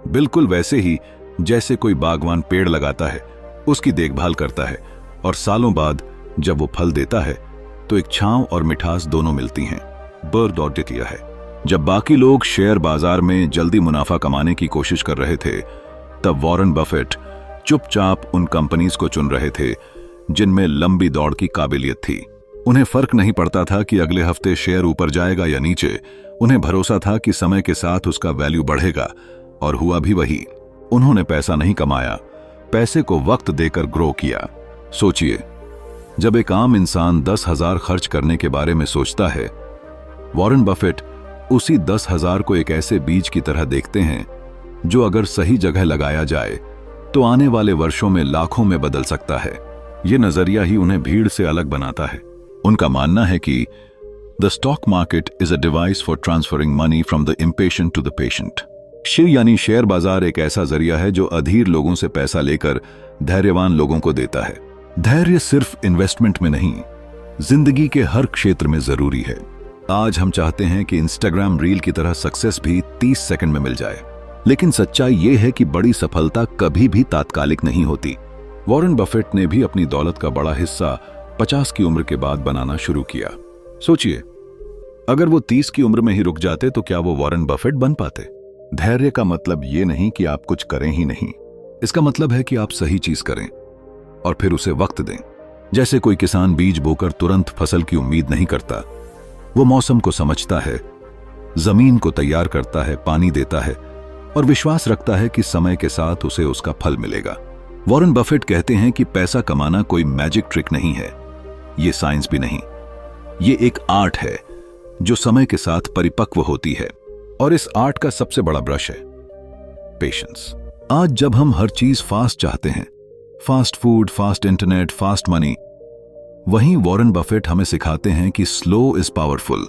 बिल्कुल वैसे ही जैसे कोई बागवान पेड़ लगाता है, उसकी देखभाल करता है, और सालों बाद जब वो फल देता है तो एक छांव और मिठास दोनों मिलती हैं। बर्ड ऑडिटिया है। जब बाकी लोग शेयर बाजार में जल्दी मुनाफा कमाने की कोशिश कर रहे थे, तब वॉरेन बफेट चुपचाप उन कंपनीज को चुन रहे थे जिनमें लंबी दौड़ की काबिलियत थी। उन्हें फर्क नहीं पड़ता था कि अगले हफ्ते शेयर ऊपर जाएगा या नीचे। उन्हें भरोसा था कि समय के साथ उसका वैल्यू बढ़ेगा, और हुआ भी वही। उन्होंने पैसा नहीं कमाया, पैसे को वक्त देकर ग्रो किया। सोचिए, जब एक आम इंसान 10,000 खर्च करने के बारे में सोचता है, वॉरेन बफेट उसी 10,000 को एक ऐसे बीज की तरह देखते हैं जो अगर सही जगह लगाया जाए तो आने वाले वर्षों में लाखों में बदल सकता है। ये नजरिया ही उन्हें भीड़ से अलग बनाता है। उनका मानना है कि the stock market is a device for transferring money from the impatient to the patient. यानी शेयर बाजार एक ऐसा जरिया है जो अधीर लोगों से पैसा लेकर धैर्यवान लोगों को देता है। धैर्य सिर्फ इन्वेस्टमेंट में नहीं, जिंदगी के हर क्षेत्र में जरूरी है। आज हम चाहते हैं कि इंस्टाग्राम रील की तरह सक्सेस भी 30 सेकंड में मिल जाए, लेकिन सच्चाई यह है कि बड़ी सफलता कभी भी तात्कालिक नहीं होती। वॉरेन बफेट ने भी अपनी दौलत का बड़ा हिस्सा 50 की उम्र के बाद बनाना शुरू किया। सोचिए, अगर वो 30 की उम्र में ही रुक जाते तो क्या वो वॉरेन बफेट बन पाते? धैर्य का मतलब ये नहीं कि आप कुछ करें ही नहीं, इसका मतलब है कि आप सही चीज करें और फिर उसे वक्त दें। जैसे कोई किसान बीज बोकर तुरंत फसल की उम्मीद नहीं करता, वो मौसम को समझता है, जमीन को तैयार करता है, पानी देता है और विश्वास रखता है कि समय के साथ उसे उसका फल मिलेगा। वॉरेन बफेट कहते हैं कि पैसा कमाना कोई मैजिक ट्रिक नहीं है, ये साइंस भी नहीं, ये एक आर्ट है जो समय के साथ परिपक्व होती है। और इस आर्ट का सबसे बड़ा ब्रश है पेशेंस। आज जब हम हर चीज फास्ट चाहते हैं, fast food, fast internet, fast money, वहीं वॉरेन बफेट हमें सिखाते हैं कि स्लो इज पावरफुल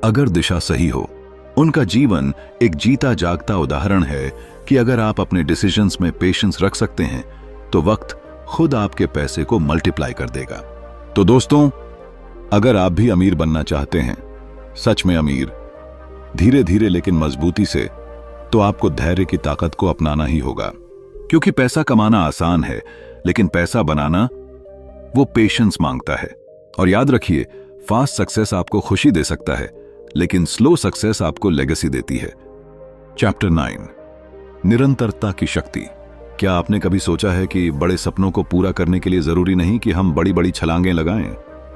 अगर दिशा सही हो। उनका जीवन एक जीता जागता उदाहरण है कि अगर आप अपने डिसीजंस में पेशेंस रख सकते हैं तो वक्त खुद आपके पैसे को मल्टीप्लाई कर देगा। तो दोस्तों, अगर आप भी अमीर बनना चाहते हैं, सच में अमीर, धीरे धीरे लेकिन मजबूती से, तो आपको धैर्य की ताकत को अपनाना ही होगा। क्योंकि पैसा कमाना आसान है, लेकिन पैसा बनाना वो पेशेंस मांगता है। और याद रखिए, फास्ट सक्सेस आपको खुशी दे सकता है, लेकिन स्लो सक्सेस आपको लेगेसी देती है। चैप्टर 9, निरंतरता की शक्ति। क्या आपने कभी सोचा है कि बड़े सपनों को पूरा करने के लिए जरूरी नहीं कि हम बड़ी बड़ी छलांगें लगाएं?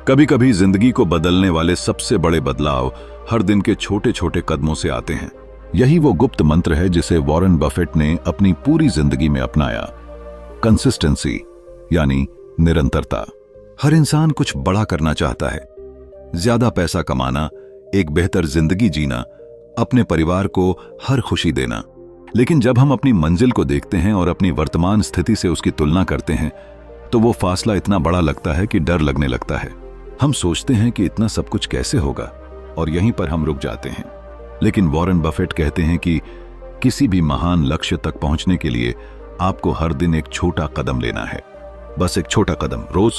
कभी कभी जिंदगी को बदलने वाले सबसे बड़े बदलाव हर दिन के छोटे छोटे कदमों से आते हैं। यही वो गुप्त मंत्र है जिसे वॉरेन बफेट ने अपनी पूरी जिंदगी में अपनाया। कंसिस्टेंसी यानी निरंतरता। हर इंसान कुछ बड़ा करना चाहता है, ज्यादा पैसा कमाना, एक बेहतर जिंदगी जीना, अपने परिवार को हर खुशी देना। लेकिन जब हम अपनी मंजिल को देखते हैं और अपनी वर्तमान स्थिति से उसकी तुलना करते हैं तो वो फासला इतना बड़ा लगता है कि डर लगने लगता है। हम सोचते हैं कि इतना सब कुछ कैसे होगा और यहीं पर हम रुक जाते हैं। लेकिन वॉरेन बफेट कहते हैं कि किसी भी महान लक्ष्य तक पहुंचने के लिए आपको हर दिन एक छोटा कदम लेना है, बस एक छोटा कदम रोज।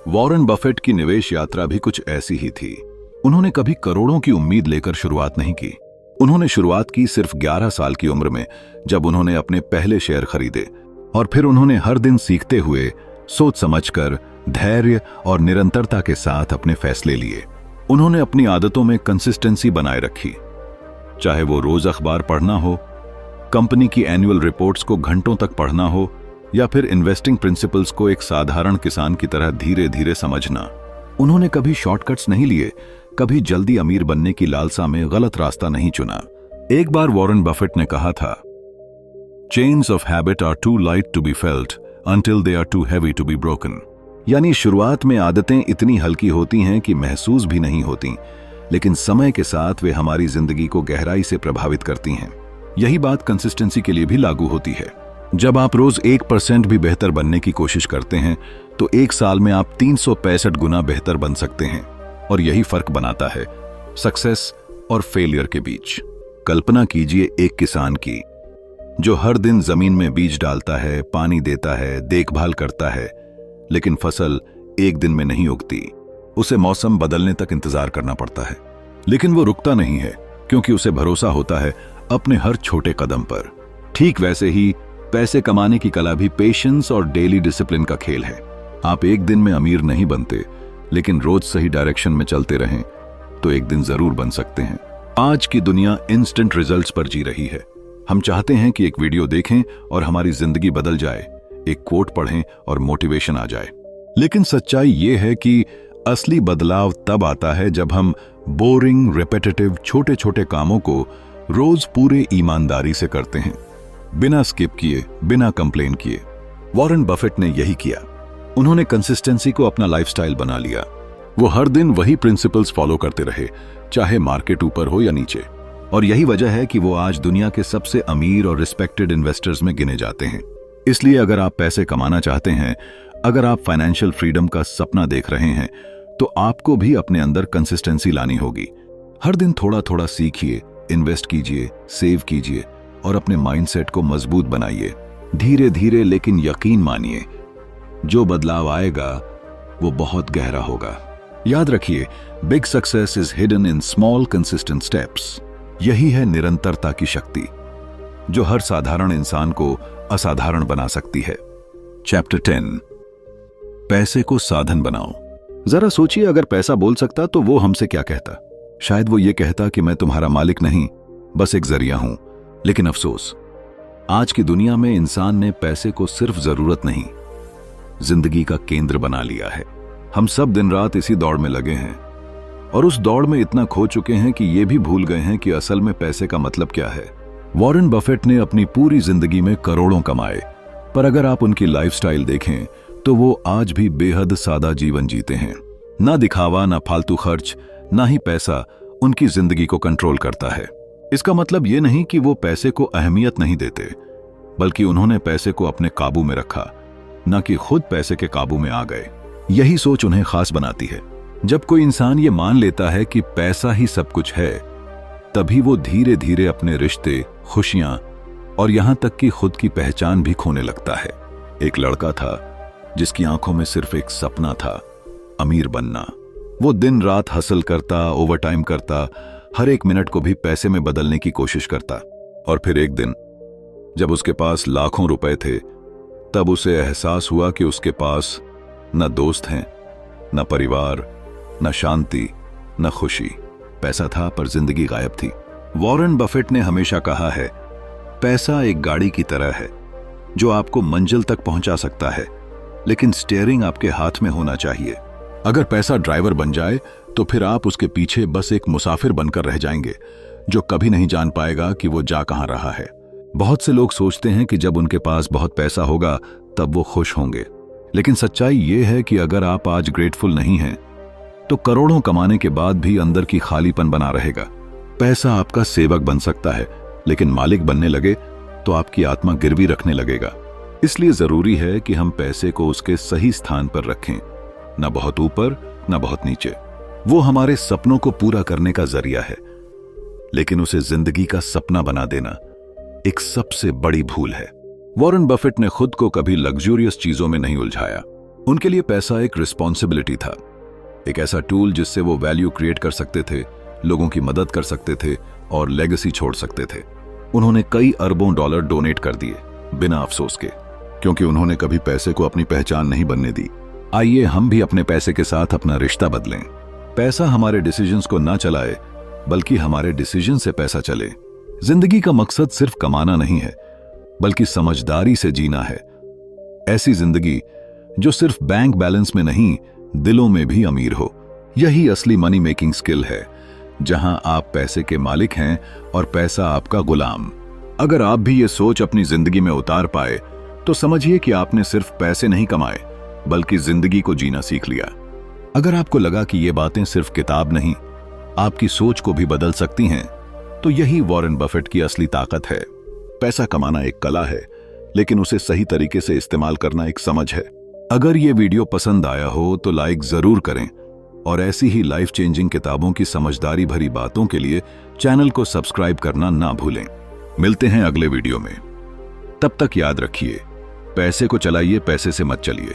वॉरेन बफेट की निवेश यात्रा भी कुछ ऐसी ही थी। उन्होंने कभी करोड़ों की उम्मीद लेकर शुरुआत नहीं की। उन्होंने शुरुआत की सिर्फ 11 साल की उम्र में, जब उन्होंने अपने पहले शेयर खरीदे। और फिर उन्होंने हर दिन सीखते हुए, सोच समझकर, धैर्य और निरंतरता के साथ अपने फैसले लिए। उन्होंने अपनी आदतों में कंसिस्टेंसी बनाए रखी, चाहे वो रोज अखबार पढ़ना हो, कंपनी की एनुअल रिपोर्ट्स को घंटों तक पढ़ना हो, या फिर इन्वेस्टिंग प्रिंसिपल्स को एक साधारण किसान की तरह धीरे धीरे समझना। उन्होंने कभी शॉर्टकट्स नहीं लिए, कभी जल्दी अमीर बनने की लालसा में गलत रास्ता नहीं चुना। एक बार वॉरेन बफेट ने कहा था, chains of habit are too light to be felt until they are too heavy to be broken। यानी शुरुआत में आदतें इतनी हल्की होती हैं कि महसूस भी नहीं होती, लेकिन समय के साथ वे हमारी जिंदगी को गहराई से प्रभावित करती हैं। यही बात कंसिस्टेंसी के लिए भी लागू होती है। जब आप रोज 1% भी बेहतर बनने की कोशिश करते हैं तो एक साल में आप 365 गुना बेहतर बन सकते हैं। और यही फर्क बनाता है सक्सेस और फेलियर के बीच। कल्पना कीजिए एक किसान की, जो हर दिन जमीन में बीज डालता है, पानी देता है, देखभाल करता है, लेकिन फसल एक दिन में नहीं उगती। उसे मौसम बदलने तक इंतजार करना पड़ता है। लेकिन वो रुकता नहीं है, क्योंकि उसे भरोसा होता है अपने हर छोटे कदम पर। ठीक वैसे ही पैसे कमाने की कला भी पेशेंस और डेली डिसिप्लिन का खेल है। आप एक दिन में अमीर नहीं बनते, लेकिन रोज सही डायरेक्शन में चलते रहें तो एक दिन जरूर बन सकते हैं। आज की दुनिया इंस्टेंट रिजल्ट्स पर जी रही है। हम चाहते हैं कि एक वीडियो देखें और हमारी जिंदगी बदल जाए, एक कोट पढ़ें और मोटिवेशन आ जाए। लेकिन सच्चाई ये है कि असली बदलाव तब आता है जब हम बोरिंग, रिपीटेटिव, छोटे छोटे कामों को रोज पूरे ईमानदारी से करते हैं, बिना स्किप किए, बिना कंप्लेन किए। वॉरेन बफेट ने यही किया। उन्होंने कंसिस्टेंसी को अपना लाइफस्टाइल बना लिया। वो हर दिन वही प्रिंसिपल्स फॉलो करते रहे, चाहे मार्केट ऊपर हो या नीचे। और यही वजह है कि वो आज दुनिया के सबसे अमीर और रिस्पेक्टेड इन्वेस्टर्स में गिने जाते हैं। इसलिए अगर आप पैसे कमाना चाहते हैं, अगर आप फाइनेंशियल फ्रीडम का सपना देख रहे हैं, तो आपको भी अपने अंदर कंसिस्टेंसी लानी होगी। हर दिन थोड़ा थोड़ा सीखिए, इन्वेस्ट कीजिए, सेव कीजिए और अपने माइंडसेट को मजबूत बनाइए। धीरे धीरे लेकिन यकीन मानिए, जो बदलाव आएगा वो बहुत गहरा होगा। याद रखिए, big success is hidden in small consistent steps. यही है निरंतरता की शक्ति, जो हर साधारण इंसान को असाधारण बना सकती है। चैप्टर 10, पैसे को साधन बनाओ। जरा सोचिए, अगर पैसा बोल सकता तो वो हमसे क्या कहता? शायद वो ये कहता कि मैं तुम्हारा मालिक नहीं, बस एक जरिया हूं। लेकिन अफसोस, आज की दुनिया में इंसान ने पैसे को सिर्फ जरूरत नहीं, जिंदगी का केंद्र बना लिया है। हम सब दिन रात इसी दौड़ में लगे हैं और उस दौड़ में इतना खो चुके हैं कि ये भी भूल गए हैं कि असल में पैसे का मतलब क्या है। वॉरेन बफेट ने अपनी पूरी जिंदगी में करोड़ों कमाए, पर अगर आप उनकी लाइफस्टाइल देखें तो वो आज भी बेहद सादा जीवन जीते हैं। ना दिखावा, ना फालतू खर्च, ना ही पैसा उनकी जिंदगी को कंट्रोल करता है। इसका मतलब ये नहीं कि वो पैसे को अहमियत नहीं देते, बल्कि उन्होंने पैसे को अपने काबू में रखा, न कि खुद पैसे के काबू में आ गए। यही सोच उन्हें खास बनाती है। जब कोई इंसान ये मान लेता है कि पैसा ही सब कुछ है, तभी वो धीरे धीरे अपने रिश्ते, खुशियां और यहां तक कि खुद की पहचान भी खोने लगता है। एक लड़का था जिसकी आंखों में सिर्फ एक सपना था, अमीर बनना। वो दिन रात हसल करता, ओवरटाइम करता, हर एक मिनट को भी पैसे में बदलने की कोशिश करता। और फिर एक दिन जब उसके पास लाखों रुपए थे, तब उसे एहसास हुआ कि उसके पास न दोस्त हैं, न परिवार, न शांति, न खुशी। पैसा था पर जिंदगी गायब थी। वॉरेन बफेट ने हमेशा कहा है, पैसा एक गाड़ी की तरह है जो आपको मंजिल तक पहुंचा सकता है, लेकिन स्टीयरिंग आपके हाथ में होना चाहिए। अगर पैसा ड्राइवर बन जाए तो फिर आप उसके पीछे बस एक मुसाफिर बनकर रह जाएंगे, जो कभी नहीं जान पाएगा कि वो जा कहां रहा है। बहुत से लोग सोचते हैं कि जब उनके पास बहुत पैसा होगा तब वो खुश होंगे, लेकिन सच्चाई ये है कि अगर आप आज ग्रेटफुल नहीं हैं, तो करोड़ों कमाने के बाद भी अंदर की खालीपन बना रहेगा। पैसा आपका सेवक बन सकता है, लेकिन मालिक बनने लगे तो आपकी आत्मा गिरवी रखने लगेगा। इसलिए जरूरी है कि हम पैसे को उसके सही स्थान पर रखें, न बहुत ऊपर न बहुत नीचे। वो हमारे सपनों को पूरा करने का जरिया है, लेकिन उसे जिंदगी का सपना बना देना एक सबसे बड़ी भूल है। वॉरेन बफेट ने खुद को कभी लग्जूरियस चीजों में नहीं उलझाया। उनके लिए पैसा एक रिस्पॉन्सिबिलिटी था, एक ऐसा टूल जिससे वो वैल्यू क्रिएट कर सकते थे, लोगों की मदद कर सकते थे और लेगेसी छोड़ सकते थे। उन्होंने कई अरबों डॉलर डोनेट कर दिए बिना अफसोस के, क्योंकि उन्होंने कभी पैसे को अपनी पहचान नहीं बनने दी। आइए हम भी अपने पैसे के साथ अपना रिश्ता बदलें। पैसा हमारे डिसीजंस को ना चलाए, बल्कि हमारे डिसीजन से पैसा चले। जिंदगी का मकसद सिर्फ कमाना नहीं है, बल्कि समझदारी से जीना है। ऐसी जिंदगी जो सिर्फ बैंक बैलेंस में नहीं, दिलों में भी अमीर हो। यही असली मनी मेकिंग स्किल है, जहां आप पैसे के मालिक हैं और पैसा आपका गुलाम। अगर आप भी ये सोच अपनी जिंदगी में उतार पाए, तो समझिए कि आपने सिर्फ पैसे नहीं कमाए, बल्कि जिंदगी को जीना सीख लिया। अगर आपको लगा कि ये बातें सिर्फ किताब नहीं, आपकी सोच को भी बदल सकती हैं, तो यही वॉरेन बफेट की असली ताकत है। पैसा कमाना एक कला है, लेकिन उसे सही तरीके से इस्तेमाल करना एक समझ है। अगर ये वीडियो पसंद आया हो तो लाइक जरूर करें, और ऐसी ही लाइफ चेंजिंग किताबों की समझदारी भरी बातों के लिए चैनल को सब्सक्राइब करना ना भूलें। मिलते हैं अगले वीडियो में। तब तक याद रखिए, पैसे को चलाइए, पैसे से मत चलिए।